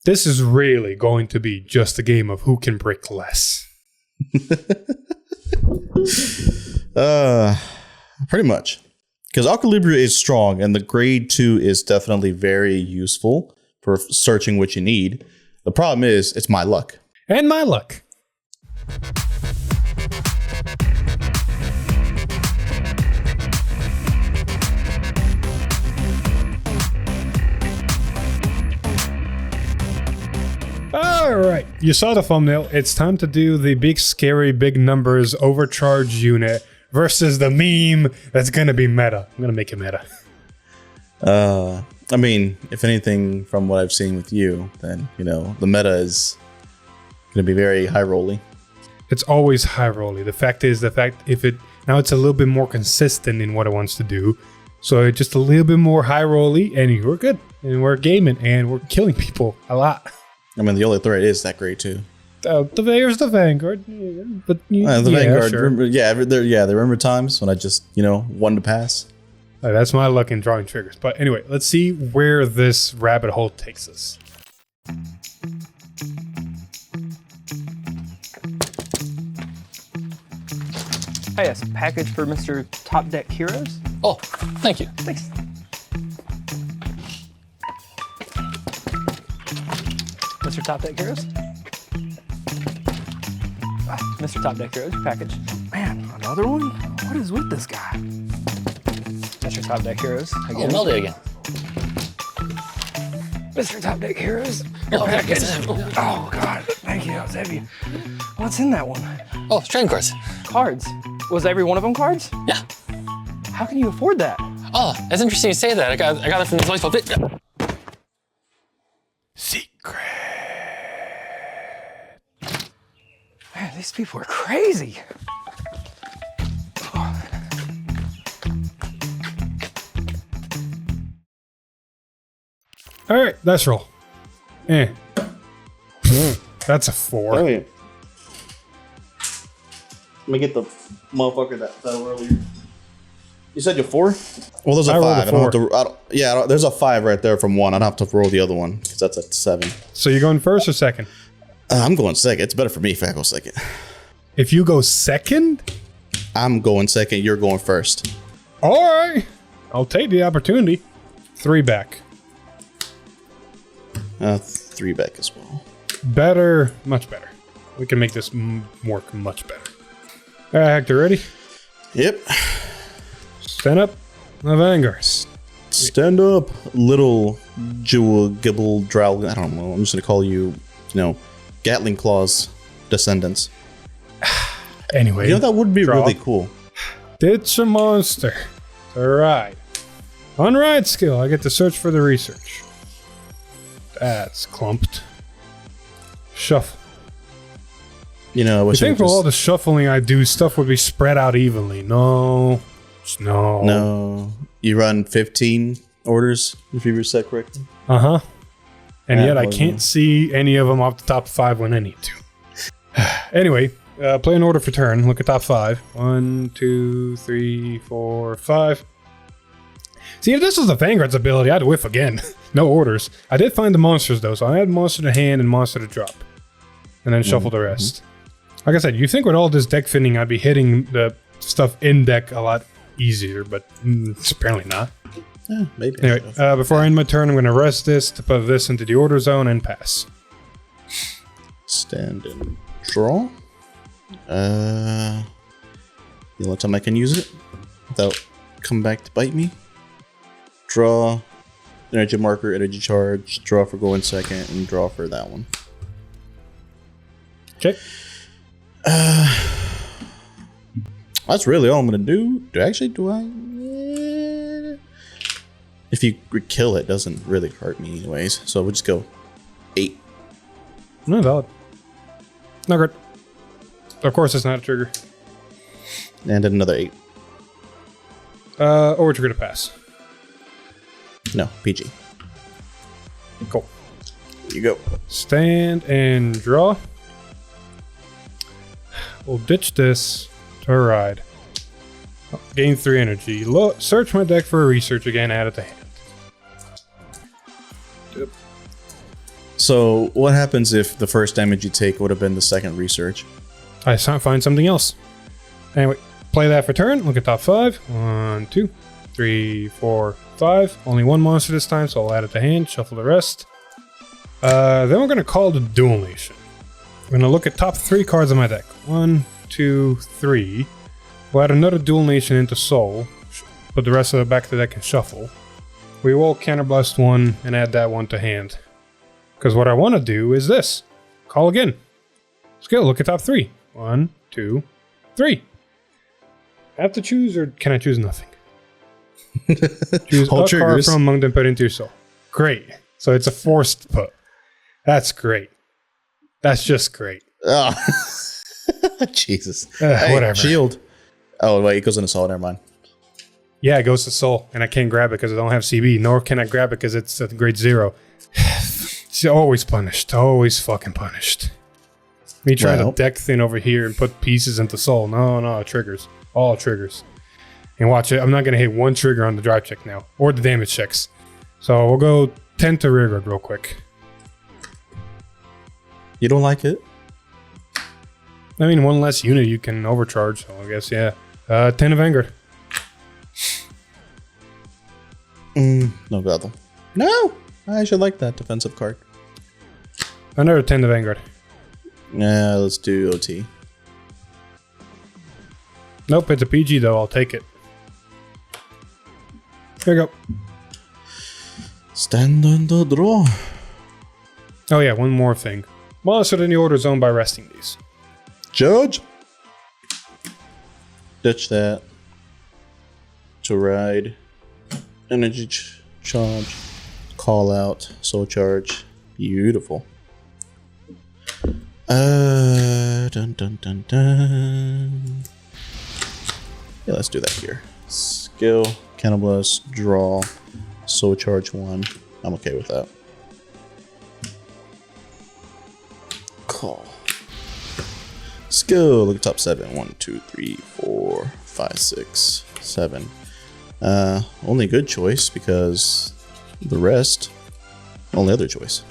This is really going to be just a game of who can brick less. Pretty much. Because Aelquilibra is strong, and the grade 2 is definitely very useful for searching what you need. The problem is, it's my luck. And my luck. Alright, you saw the thumbnail. It's time to do the big, scary, big numbers overcharge unit versus the meme that's gonna be meta. I'm gonna make it meta. I mean, if anything, from what I've seen with you, then, you know, the meta is gonna be very high rolly. It's always high rolly. The fact is, now it's a little bit more consistent in what it wants to do. So just a little bit more high rolly, and we're good. And we're gaming, and we're killing people a lot. I mean, the only threat is that grade 2. There's the Vanguard. But the Vanguard, sure. There remember times when I just, won to pass. That's my luck in drawing triggers. But anyway, let's see where this rabbit hole takes us. Hey, yes, package for Mr. Top Deck Heroes. Oh, thank you. Thanks. Mr. Top Deck Heroes? Mr. Top Deck Heroes, package. Man, another one? What is with this guy? Mr. Top Deck Heroes. Again. Oh, Melody again. Mr. Top Deck Heroes, your package. Oh, God, thank you, that was heavy. What's in that one? Oh, trading cards. Cards? Was every one of them cards? Yeah. How can you afford that? Oh, that's interesting you say that. I got it from the baseball pit. Secret. Man, these people are crazy. All right, let's roll. That's a 4. Oh, yeah. Let me get the motherfucker that fell earlier. You said you're 4? Well, there's a 5. I don't have to. There's a 5 right there from 1. I don't have to roll the other one because that's a 7. So you're going first or second? I'm going second. It's better for me if I go second. If you go second? I'm going second. You're going first. All right. I'll take the opportunity. 3 back. 3 back as well. Better. Much better. We can make this work much better. All right, Hector, ready? Yep. Stand up. The Vanguard. Stand up, little Jewel Gibble Drow. I don't know. I'm just going to call you, Gatling Claws descendants. Anyway. That would be really cool. Ditch a monster. Alright. On ride skill, I get to search for the research. That's clumped. Shuffle. You think for all the shuffling I do, stuff would be spread out evenly. No. No. You run 15 orders, if you reset correctly. Uh-huh. And yet I can't see any of them off the top 5 when I need to. Anyway, play an order for turn. Look at top 5. 1, 2, 3, 4, 5. See, if this was the Vanguard's ability, I'd whiff again. No orders. I did find the monsters, though, so I had monster to hand and monster to drop. And then shuffle the rest. Like I said, you think with all this deck finning, I'd be hitting the stuff in deck a lot easier, but it's apparently not. Yeah, maybe. Anyway, before I end my turn, I'm going to rest this to put this into the order zone and pass. Stand and draw. The only time I can use it without coming back to bite me. Draw, energy marker, energy charge, draw for going second, and draw for that one. Okay. That's really all I'm gonna do. Do I? If you kill it, doesn't really hurt me anyways. So we'll just go 8. Not valid. Not good. Of course, it's not a trigger. And then another 8. Or trigger to pass. No, PG. Cool. There you go. Stand and draw. We'll ditch this to ride. Gain 3 energy. Search my deck for a research again, add it to hand. Yep. So what happens if the first damage you take would have been the second research? I find something else. Anyway, play that for turn. Look at top 5. 1, 2, 3, 4, 5. Only one monster this time, so I'll add it to hand. Shuffle the rest. Then we're going to call the Dual Nation. I'm going to look at top 3 cards of my deck. 1, 2, 3. We'll add another Dual Nation into Soul. Put the rest of the back of the deck and shuffle. We will Counterblast 1 and add that one to hand. Because what I want to do is this. Call again. Skill, look at top 3. 1, 2, 3. I have to choose, or can I choose nothing? Choose All a triggers. card from among them, put into your soul. Great. So it's a forced put. That's great. That's just great. Oh. Jesus. Hey, whatever. Shield. Oh, wait, it goes into Soul. Never mind. Yeah, it goes to soul, and I can't grab it because I don't have CB, nor can I grab it because it's at grade 0. It's always punished. Always fucking punished. Me trying Well. to deck thing over here and put pieces into soul. No, triggers. All triggers. And watch it. I'm not going to hit one trigger on the drive check now, or the damage checks. So we'll go 10 to rearguard real quick. You don't like it? I mean, one less unit you can overcharge, so I guess, yeah. 10 to Vanguard. No battle. No! I should like that defensive card. Another 10 to Vanguard. Yeah, let's do OT. Nope, it's a PG though. I'll take it. Here you go. Stand on the draw. Oh yeah, one more thing. Monster in the order zone by resting these. Judge! Ditch that. To ride. Energy charge. Call out. Soul charge. Beautiful. Dun dun dun dun. Yeah, let's do that here. Skill, Cannibals, draw, soul charge 1. I'm okay with that. Call. Skill, look at top 7. 1, 2, 3, 4, 5, 6, 7. Only good choice because the rest, only other choice.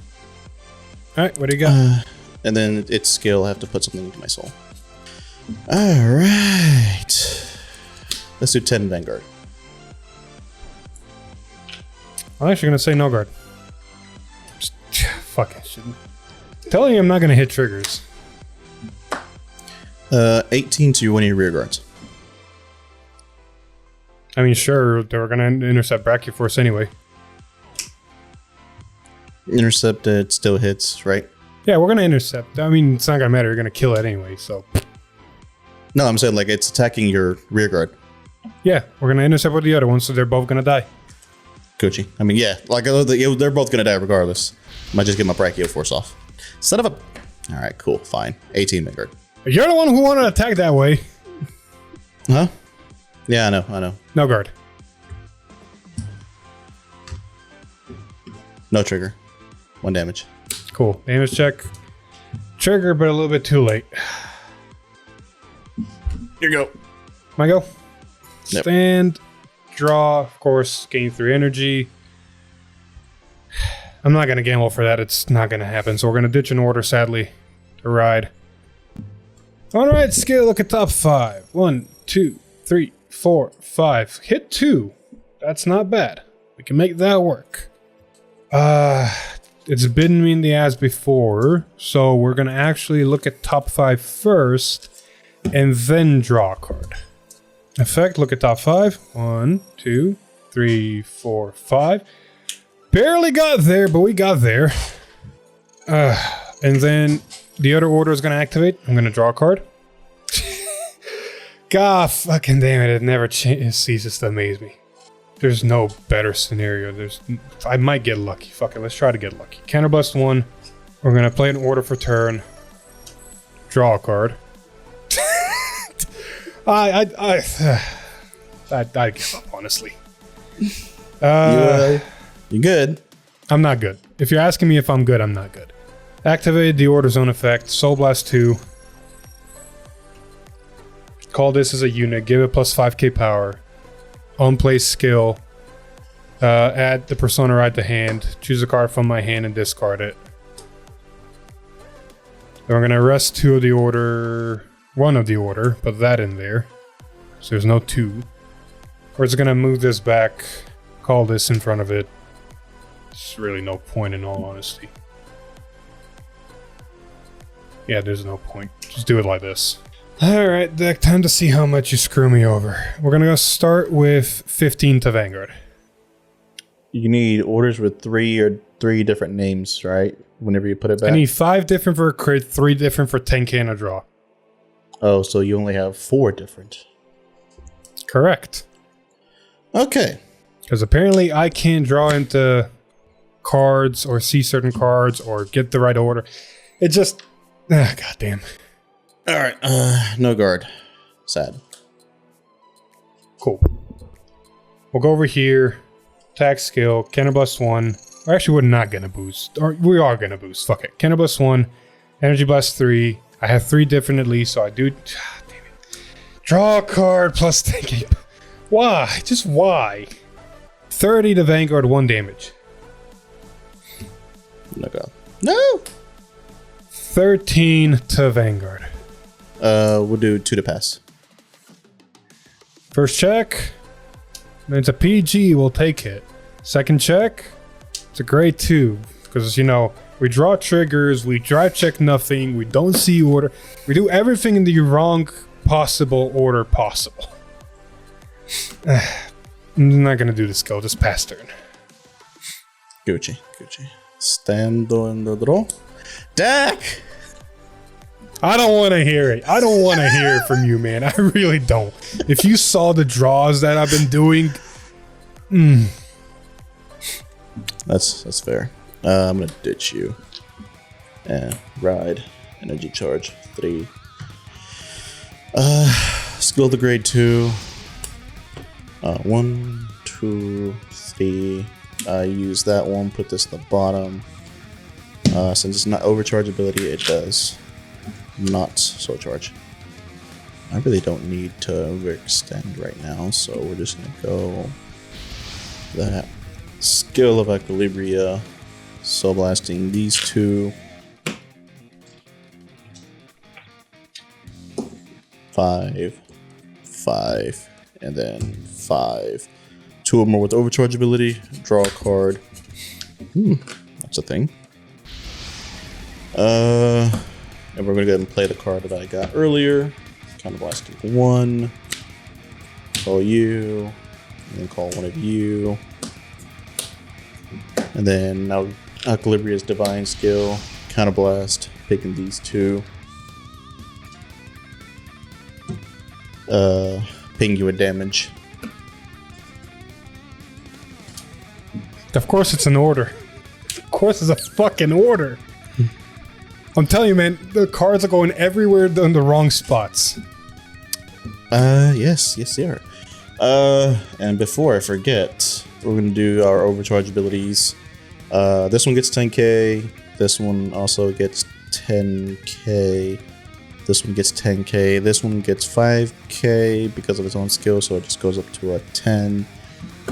Alright, what do you got? And then its skill, I have to put something into my soul. Alright. Let's do 10 Vanguard. I'm actually gonna say no guard. Just, fucking shit. Telling you I'm not gonna hit triggers. 18 to one of your rear guards. I mean, sure, they were gonna intercept Brachioforce anyway. Intercepted still hits, right? Yeah, we're gonna intercept. I mean, it's not gonna matter. You're gonna kill it anyway, so. No, I'm saying like it's attacking your rear guard. Yeah, we're gonna intercept with the other one, so they're both gonna die. Gucci. I mean, yeah, like they're both gonna die regardless. Might just get my Brachioforce off. Son of a. All right, cool, fine. 18 Vanguard. You're the one who wanted to attack that way. Huh? Yeah, I know. No guard. No trigger. 1 damage. Cool. Damage check. Trigger, but a little bit too late. Here you go. My go. Yep. Stand. Draw. Of course. Gain 3 energy. I'm not going to gamble for that. It's not going to happen. So we're going to ditch an order, sadly, to ride. Alright, skill. Look at top 5. 1, 2, 3, 4, 5. Hit 2. That's not bad. We can make that work. It's bitten me in the ass before, so we're gonna actually look at top 5 first, and then draw a card. Effect, look at top 5. 1, 2, 3, 4, 5. Barely got there, but we got there. And then the other order is gonna activate. I'm gonna draw a card. God fucking damn it, it never ceases to amaze me. There's no better scenario. I might get lucky. Fuck it, let's try to get lucky. Counterblast 1. We're gonna play an order for turn. Draw a card. I give up, honestly. You good? I'm not good. If you're asking me if I'm good, I'm not good. Activate the order zone effect. Soul Blast 2. Call this as a unit. Give it plus 5k power. Unplay skill. Add the persona ride to hand. Choose a card from my hand and discard it. Then we're gonna rest 2 of the order, 1 of the order, put that in there. So there's no 2. We're just gonna move this back, call this in front of it. There's really no point in all honesty. Yeah, there's no point. Just do it like this. Alright, deck, time to see how much you screw me over. We're gonna go start with 15 to Vanguard. You need orders with 3 different names, right? Whenever you put it back. I need 5 different for a crit, 3 different for 10k and a draw. Oh, so you only have 4 different. Correct. Okay. Because apparently I can't draw into cards or see certain cards or get the right order. It just... goddamn. Alright, no guard. Sad. Cool. We'll go over here. Attack skill, Cannon Blast 1. Or actually, we're not gonna boost. Or we are gonna boost. Fuck it. Cannon Blast 1. Energy Blast 3. I have 3 different at least, so I do... damn it. Draw a card plus 10k. Why? Just why? 30 to Vanguard, 1 damage. No god. No! 13 to Vanguard. We'll do 2 to pass. First check. It's a PG, we'll take it. Second check. It's a grade 2. Because, you know, we draw triggers, we drive check nothing, we don't see order. We do everything in the wrong possible order possible. I'm not gonna do the skill, just pass turn. Gucci. Stando in the draw. Deck! I don't want to hear it. I don't want to hear it from you, man. I really don't. If you saw the draws that I've been doing... That's fair. I'm gonna ditch you. And ride. Energy charge. 3. Skill the grade 2. 1, 2, 3. Use that one. Put this in the bottom. Since it's not overcharge ability, it does not soul charge. I really don't need to overextend right now, so we're just gonna go that. Skill of Aelquilibra. Soul blasting these 2. 5, 5, and then 5. 2 or more with overcharge ability. Draw a card. That's a thing. And we're gonna go ahead and play the card that I got earlier. Kind of blasting 1. Call you. And then call one of you. And then now Aelquilibria's divine skill. Counterblast. Picking these 2. Ping you with damage. Of course it's an order. Of course it's a fucking order. I'm telling you, man, the cards are going everywhere in the wrong spots. Yes, they are. And before I forget, we're gonna do our overcharge abilities. This one gets 10k. This one also gets 10k. This one gets 10k. This one gets 5k because of its own skill, so it just goes up to a 10.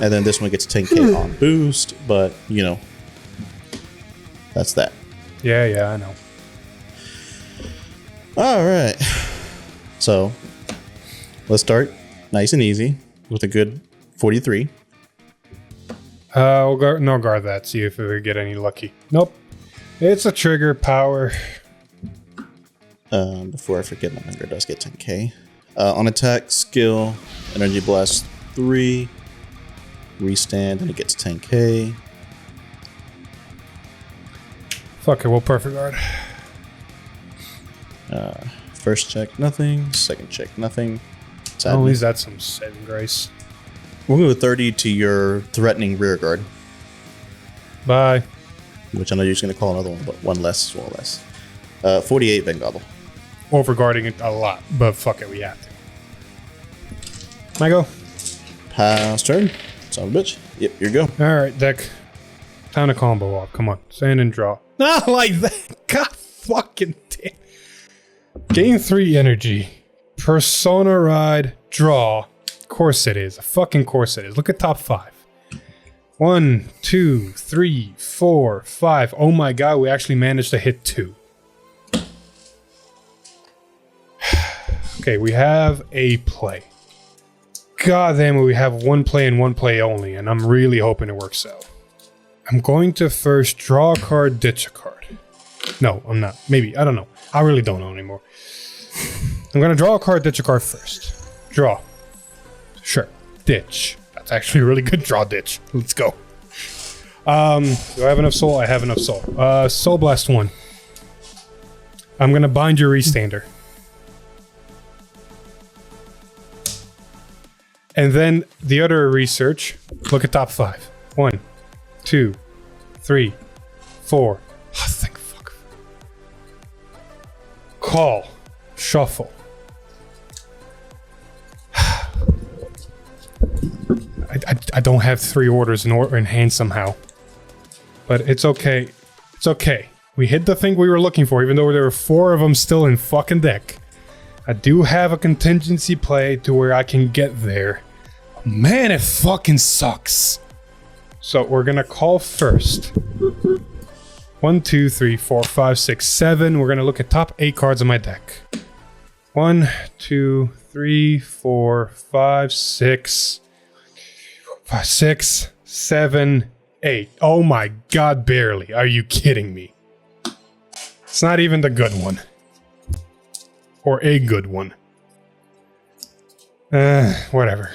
And then this one gets 10k on boost, but you know, that's that. Yeah, I know. All right, so let's start nice and easy with a good 43. We'll go, no guard that. See if we get any lucky. Nope. It's a trigger power. Before I forget, my Vanguard does get 10k. On attack skill, energy blast 3. Restand and it gets 10k. Fuck it, we'll perfect guard. First check, nothing. Second check, nothing. At least that's some saving grace. We'll go with 30 to your threatening rear guard. Bye. Which I know you're just going to call another one, but one less is one less. 48 Vanguard. Overguarding it a lot, but fuck it, we have to. My go. Pass turn. Son of a bitch. Yep, you're go. Alright, deck. Time to combo up. Come on. Sand and draw. Not like that. God fucking damn. Gain 3 energy. Persona ride. Draw. Of course it is. A fucking course it is. Look at top 5. 1, 2, 3, 4, 5. Oh my god, we actually managed to hit 2. Okay, we have a play. God damn it, we have one play and one play only, and I'm really hoping it works out. I'm going to first draw a card, ditch a card. No, I'm not. Maybe. I don't know. I really don't know anymore. I'm going to draw a card, ditch a card first. Draw. Sure. Ditch. That's actually a really good draw ditch. Let's go. Do I have enough soul? I have enough soul. Soul Blast 1. I'm going to bind your Restander. And then the other research, look at top 5. 1, 2, 3, 4. Oh, thank fuck. Call. Shuffle. I don't have 3 orders in hand somehow. But it's okay. It's okay. We hit the thing we were looking for, even though there were 4 of them still in fucking deck. I do have a contingency play to where I can get there. Man, it fucking sucks. So we're gonna call first. 1, 2, 3, 4, 5, 6, 7. We're gonna look at top 8 cards of my deck. 1, 2, 3, 4, 5, 6. 5, 6, 7, 8. Oh my god, barely. Are you kidding me? It's not even the good one. Or a good one. Whatever.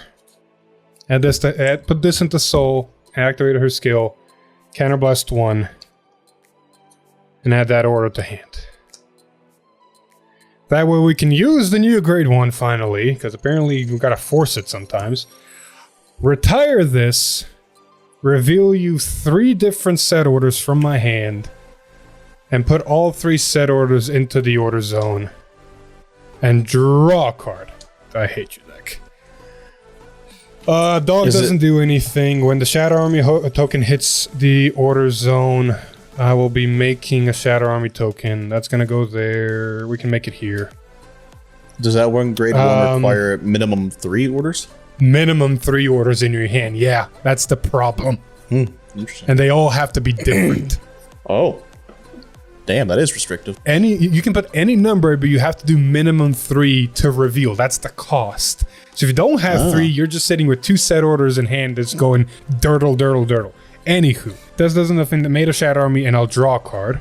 Add this to put this into soul, activate her skill, counterblast 1, and add that order to hand. That way we can use the new grade 1 finally, because apparently we've got to force it sometimes. Retire this, reveal you 3 different set orders from my hand, and put all 3 set orders into the order zone, and draw a card. I hate you, deck. Dog doesn't do anything. When the Shadow Army token hits the order zone, I will be making a Shadow Army token. That's gonna go there. We can make it here. Does that one grade 1 require minimum 3 orders? Minimum 3 orders in your hand. Yeah, that's the problem. Interesting. And they all have to be different. Oh. Damn, that is restrictive. You can put any number, but you have to do minimum 3 to reveal. That's the cost. So if you don't have 3, you're just sitting with 2 set orders in hand that's going dirtle, dirtle, dirtle. Anywho, this does nothing to made a Shadow Army, and I'll draw a card.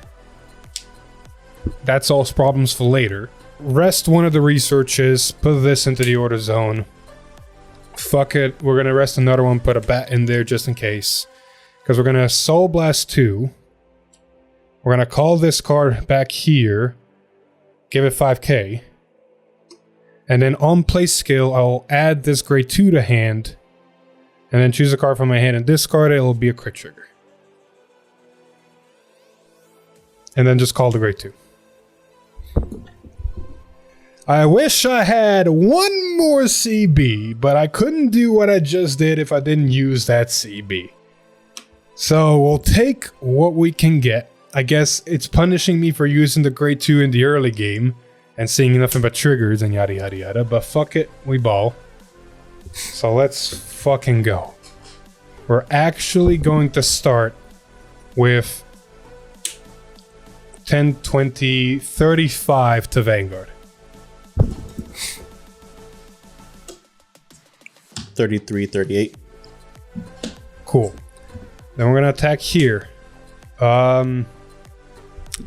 That solves problems for later. Rest one of the researches, put this into the order zone. Fuck it, we're gonna rest another one, put a bat in there just in case. Because we're gonna Soul Blast 2. We're gonna call this card back here, give it 5k. And then on play skill, I'll add this grade 2 to hand. And then choose a card from my hand and discard it, it'll be a crit trigger. And then just call the grade 2. I wish I had one more CB, but I couldn't do what I just did if I didn't use that CB. So we'll take what we can get. I guess it's punishing me for using the grade 2 in the early game and seeing nothing but triggers and yada yada yada, but fuck it, we ball. So let's fucking go. We're actually going to start with 10, 20, 35 to Vanguard. 33, 38. Cool. Then we're gonna attack here.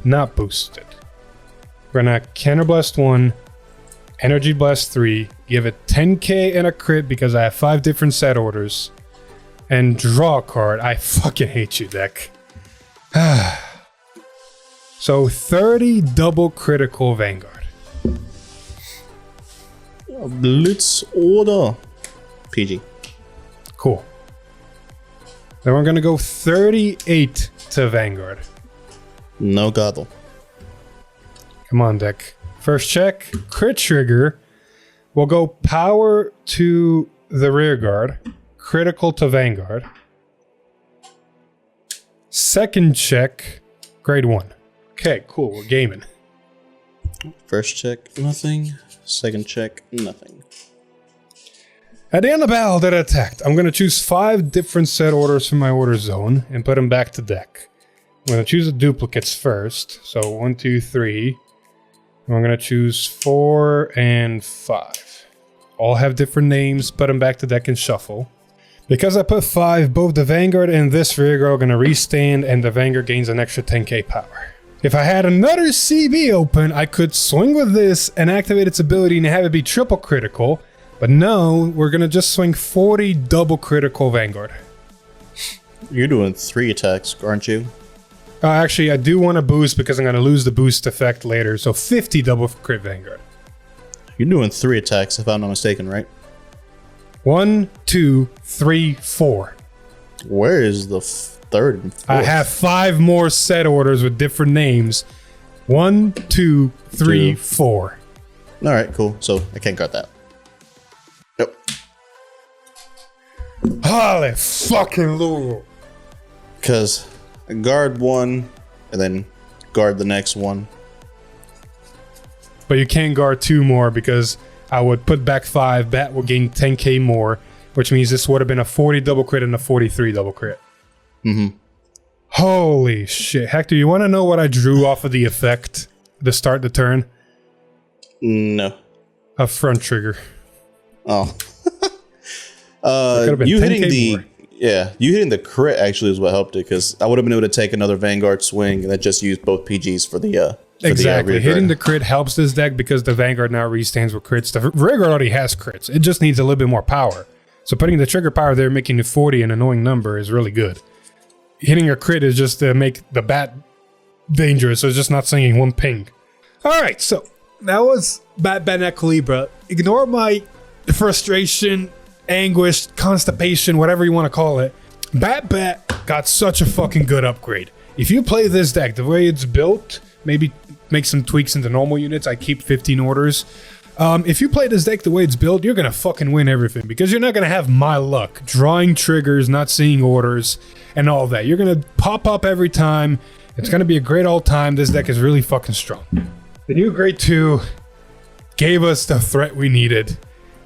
Not boosted. We're gonna counterblast 1, energy blast 3, give it 10k and a crit because I have 5 different set orders, and draw a card. I fucking hate you, deck. So 30 double critical Vanguard. Blitz order. PG. Cool. Then we're gonna go 38 to Vanguard. No gobble. Come on, deck. First check, crit trigger. We'll go power to the rear guard, critical to Vanguard. Second check, grade 1. Okay, cool, we're gaming. First check, nothing. Second check, nothing. At the end of the battle that attacked, I'm going to choose 5 different set orders from my order zone and put them back to deck. I'm going to choose the duplicates first. So 1, 2, 3. I'm I'm gonna choose 4 and 5. All have different names. Put them back to deck and shuffle. Because I put 5, both the Vanguard and this rearguard are gonna restand, and the Vanguard gains an extra 10k power. If I had another CB open, I could swing with this and activate its ability and have it be triple critical. But no, we're gonna just swing 40 double critical Vanguard. You're doing 3 attacks, aren't you? Actually, I do want to boost because I'm gonna lose the boost effect later. So 50 double crit Vanguard. You're doing 3 attacks, if I'm not mistaken, right? 1, 2, 3, 4. Where is the third and fourth? I have 5 more set orders with different names. 1, 2, 3, 4. All right, cool. So I can't cut that. Nope. Holy fucking Lord. Because I guard 1 and then guard the next one. But you can't guard 2 more because I would put back 5. Bat will gain 10k more, which means this would have been a 40 double crit and a 43 double crit. Mm-hmm. Holy shit. Hector, you want to know what I drew off of the effect to start the turn? No. A front trigger. Oh. You hitting the more. Yeah, you hitting the crit actually is what helped it, because I would have been able to take another Vanguard swing and that just used both PGs for the exactly. Hitting the crit helps this deck because the Vanguard now restands with crits. The Vanguard already has crits. It just needs a little bit more power. So putting the trigger power there, making it 40 an annoying number is really good. Hitting a crit is just to make the bat dangerous, so it's just not singing one ping. Alright, so that was Bat Aelquilibra. Ignore my frustration, anguish, constipation, whatever you want to call it. Bat got such a fucking good upgrade. If you play this deck the way it's built, maybe make some tweaks into normal units. I keep 15 orders. If you play this deck the way it's built, you're gonna fucking win everything because you're not gonna have my luck. Drawing triggers, not seeing orders, and all that. You're gonna pop up every time. It's gonna be a great all time. This deck is really fucking strong. The new grade 2 gave us the threat we needed,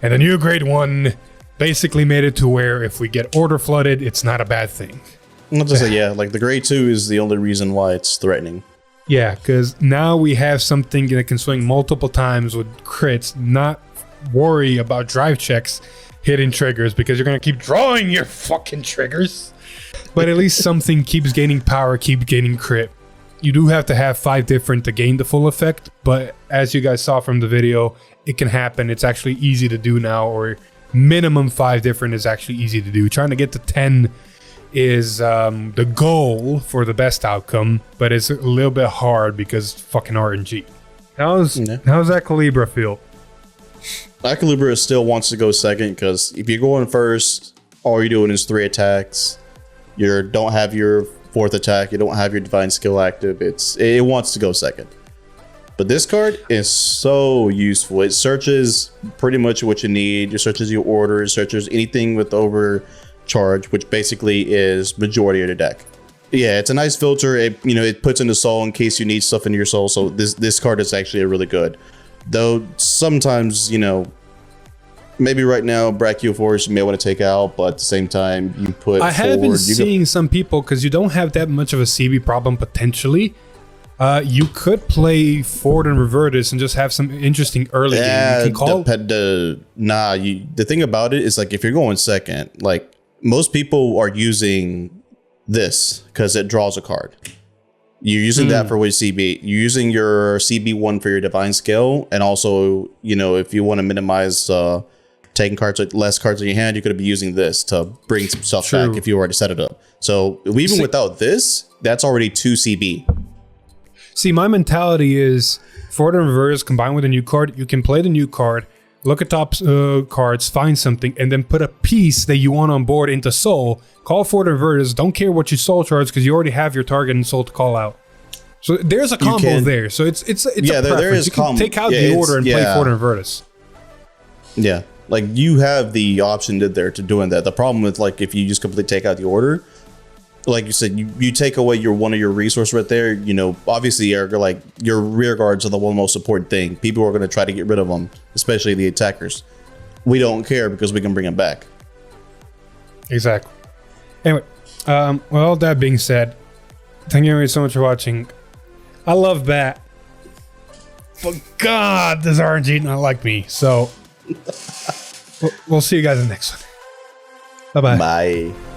and the new grade 1 basically made it to where if we get order flooded, it's not a bad thing. Not to say, yeah, like the grade 2 is the only reason why it's threatening. Yeah, because now we have something that can swing multiple times with crits, not worry about drive checks hitting triggers because you're going to keep drawing your fucking triggers. But at least something keeps gaining power, keep gaining crit. You do have to have 5 different to gain the full effect, but as you guys saw from the video, it can happen. It's actually easy to do now, or minimum 5 different is actually easy to do. Trying to get to 10 is the goal for the best outcome, but it's a little bit hard because fucking RNG. How's Aelquilibra feel? Aelquilibra still wants to go second because if you're going first, all you're doing is 3 attacks. You don't have your 4th attack. You don't have your divine skill active. It wants to go second. But this card is so useful. It searches pretty much what you need. It searches your orders, searches anything with overcharge, which basically is majority of the deck. Yeah, it's a nice filter. It puts in the soul in case you need stuff into your soul. So this card is actually a really good. Though sometimes, maybe right now Brachiosaurus you may want to take out, but at the same time you put I have been seeing some people, because you don't have that much of a CB problem potentially. You could play forward and revertus and just have some interesting early game. You can call the thing about it is, like, if you're going second, like most people are using this because it draws a card. You're using that for which CB. You're using your CB1 for your divine skill, and also, if you want to minimize taking cards with less cards in your hand, you could be using this to bring some stuff back if you already set it up. So even without this, that's already 2 CB. See, my mentality is forward and reverse combined with a new card. You can play the new card, look at top cards, find something, and then put a piece that you want on board into soul. Call forward and reverse. Don't care what you soul charge because you already have your target in soul to call out. So there's a combo there. So it's yeah, a preference. there is you can take out the order and play forward and reverse. Yeah, like you have the option there to doing that. The problem with, like, if you just completely take out the order, like you said, you take away one of your resource right there. Obviously, like your rear guards are the one most important thing. People are going to try to get rid of them, especially the attackers. We don't care because we can bring them back. Exactly. Anyway, well, that being said, thank you so much for watching. I love Bat. But God, does RNG not like me. So we'll see you guys in the next one. Bye-bye. Bye.